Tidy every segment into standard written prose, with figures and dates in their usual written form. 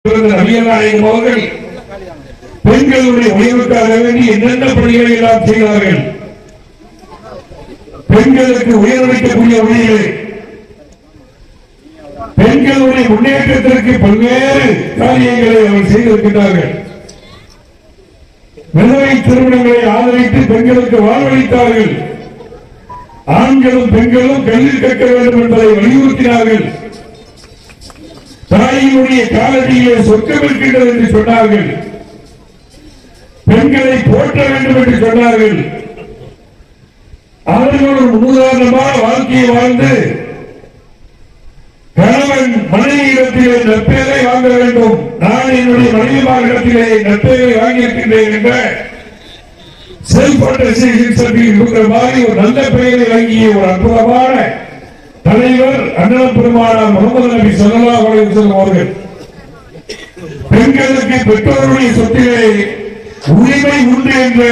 நபிகள் நாயகம் அவர்கள் பெண்களுடைய உயர்வுக்காக வேண்டி என்னென்ன பணிகளை எல்லாம் செய்தார்கள். பெண்களுக்கு உயர்வளிக்கக்கூடிய வழிகளை, பெண்களுடைய முன்னேற்றத்திற்கு பல்வேறு காரியங்களை அவர் செய்திருக்கிறார்கள். விதவை திருமணங்களை ஆதரித்து பெண்களுக்கு வாழ்வளித்தார்கள். ஆண்களும் பெண்களும் கல்வி கற்க வேண்டும் என்பதை வலியுறுத்தினார்கள். தாயினுடைய காலடியிலே சொர்க்கம் இருக்கின்றது என்று சொன்னார்கள். பெண்களை போற்ற வேண்டும் என்று சொன்னார்கள். அவர்கள் ஒரு முன்னுதாரணமான வாழ்க்கையை வாழ்ந்து கணவன் மனைவியிடத்திலே நற்பெயரை வாங்க வேண்டும், நான் என்னுடைய மனைவிமாரிடத்திலே நற்பெயரை வாங்கியிருக்கின்றேன் என்ற செல்ஃப் அட்டஸ்டேஷன் சர்டிபிகேட் கொடுக்கிற மாதிரி ஒரு நல்ல பெயரை வாங்கிய ஒரு அற்புதமான தலைவர் அண்ணல் பெருமானார் முகமது நபி ஸல்லல்லாஹு அலைஹி வஸல்லம் அவர்கள். பெண்களுக்கு பெற்றோருடைய சொத்திலே உரிமை உண்டு என்ற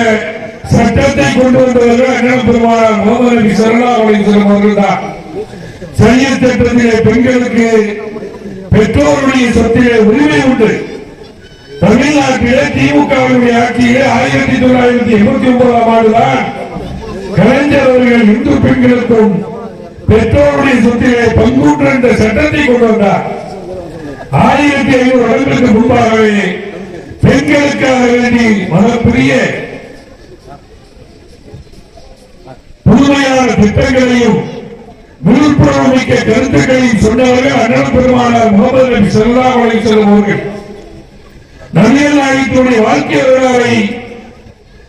சட்டத்தை கொண்டு வந்தவர்கள் அண்ணல் பெருமானார் முகமது நபி ஸல்லல்லாஹு அலைஹி வஸல்லம் அவர்கள் தான். சரியத் சட்டத்திலே பெண்களுக்கு பெற்றோருடைய சொத்திலே உரிமை உண்டு. தமிழ்நாட்டிலே திமுகவுடைய ஆட்சியிலே 1989ஆம் ஆண்டுதான் கலைஞர் அவர்கள் இந்து பெண்களுக்கும் பெற்றோருடைய சொத்திலே பங்குற்ற என்ற சட்டத்தை கொண்டு வந்தார். 1500 வருடங்களுக்கு முன்பாகவே பெண்களுக்காக வேண்டி மகப்பெரிய புதுமையான திட்டங்களையும் விழிப்புணர்வு மிக்க கருத்துக்களையும் சொன்னவர்கள் அண்ணல் பெருமானார் முகமது நபி ஸல்லல்லாஹு அலைஹி வஸல்லம் அவர்கள். நபிகள் நாயகத்துடைய வாழ்க்கை வரலாறை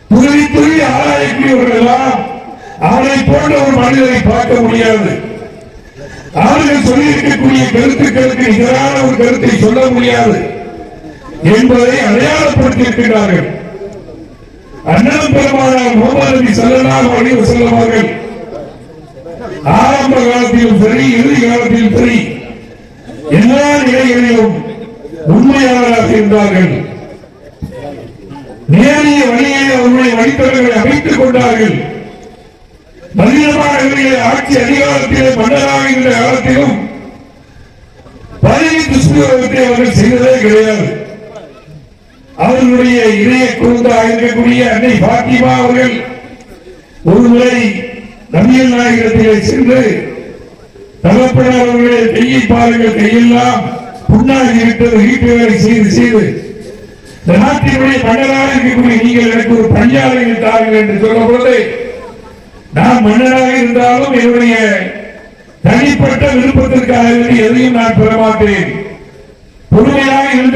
துருவி துருவி ஆராயக்கூடியவர்கள் எல்லாம் அவரை போன்ற ஒரு மனிதரை பார்க்க முடியாது. அவர்கள் சொல்லியிருக்கக்கூடிய கருத்துக்களுக்கு நிகரான ஒரு கருத்தை சொல்ல முடியாது என்பதை அடையாளப்படுத்தி இருக்கிறார்கள். அண்ணல் பெருமானார் முகமது நபி ஸல்லல்லாஹு அலைஹி வஸல்லம் அவர்கள் ஆரம்ப காலத்திலும் சரி, இறுதி காலத்திலும் சரி, எல்லா நிலைகளிலும் உண்மையாளராக இருந்தார்கள். நேரிய வழியை அவர்களுடைய வழித்தவர்களை அமைத்துக் கொண்டார்கள். மனிதமான ஆட்சி அதிகாரத்திலே மன்னராக இருந்த காலத்திலும் பதவி துஷ்பிரயோகத்தை அவர்கள் செய்ததே கிடையாது. அவர்களுடைய இதய குழுந்தாக இருக்கக்கூடிய அன்னை பாத்திமா அவர்கள் ஒருமுறை நபிகள் நாயகத்திலே சென்று தகப்பனார் அவர்களுடைய கையை பாருங்கள், கையெல்லாம் புண்ணாகி விட்டது, வீட்டு வேலை செய்து செய்து இந்த நாட்டினுடைய மன்னராக இருக்கக்கூடிய நீங்கள் எனக்கு ஒரு பணியாளரை தாருங்கள் என்று சொல்ல பொழுது, நான் மன்னராக இருந்தாலும் என்னுடைய தனிப்பட்ட விருப்பத்திற்காக எதையும் நான் பெற மாட்டேன், பொறுமையாக இருந்து